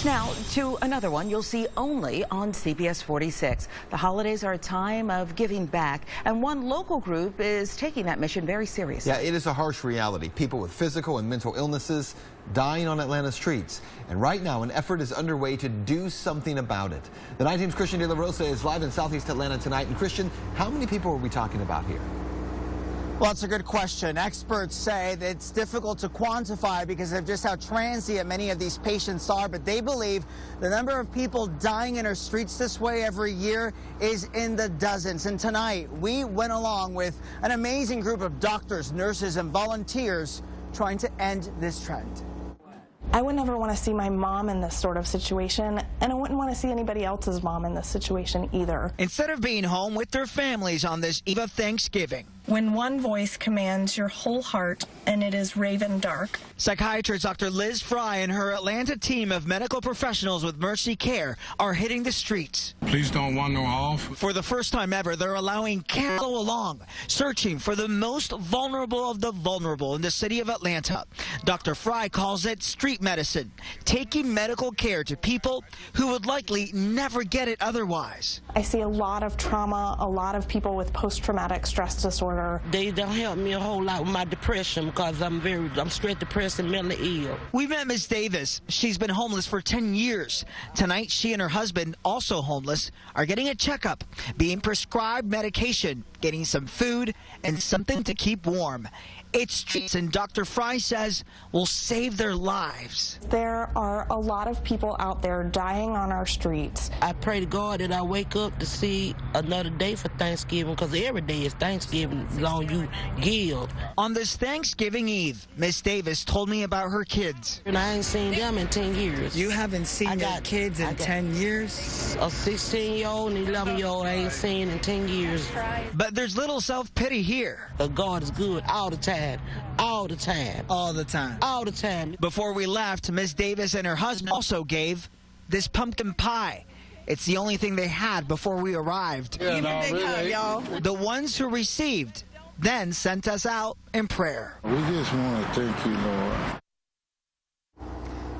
Now, to another one you'll see only on CBS 46. The holidays are a time of giving back, and one local group is taking that mission very seriously. Yeah, it is a harsh reality. People with physical and mental illnesses dying on Atlanta streets. And right now, an effort is underway to do something about it. The Night Team's Christian De La Rosa is live in Southeast Atlanta tonight. And Christian, how many people are we talking about here? Well, it's a good question. Experts say that it's difficult to quantify because of just how transient many of these patients are, but they believe the number of people dying in our streets this way every year is in the dozens. And tonight, we went along with an amazing group of doctors, nurses, and volunteers trying to end this trend. I would never want to see my mom in this sort of situation, and I wouldn't want to see anybody else's mom in this situation either. Instead of being home with their families on this eve of Thanksgiving. When one voice commands your whole heart, and it is raven dark. Psychiatrist Dr. Liz Fry and her Atlanta team of medical professionals with Mercy Care are hitting the streets. Please don't wander off. For the first time ever, they're allowing care to go along, searching for the most vulnerable of the vulnerable in the city of Atlanta. Dr. Fry calls it street medicine, taking medical care to people who would likely never get it otherwise. I see a lot of trauma, a lot of people with post-traumatic stress disorder. They don't help me a whole lot with my depression because I'm straight depressed and mentally ill. We met Ms. Davis. She's been homeless for 10 years. Tonight, she and her husband, also homeless, are getting a checkup, being prescribed medication, getting some food, and something to keep warm. It's streets, and Dr. Fry says will save their lives. There are a lot of people out there dying on our streets. I pray to God that I wake up to see another day for Thanksgiving, because every day is Thanksgiving as long as you give. On this Thanksgiving Eve, Miss Davis told me about her kids. And I ain't seen them in 10 years. You haven't seen your kids in 10 years? A 16-year-old and 11-year-old I ain't seen in 10 years. But there's little self-pity here. But God is good all the time. All the time. All the time. All the time. Before we left, Miss Davis and her husband also gave this pumpkin pie. It's the only thing they had before we arrived. Yeah, no, really. The ones who received then sent us out in prayer. We just want to thank you, Lord.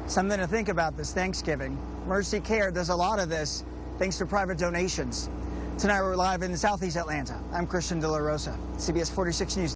Something to think about this Thanksgiving. Mercy Care does a lot of this thanks to private donations. Tonight we're live in Southeast Atlanta. I'm Christian De La Rosa, CBS 46 News.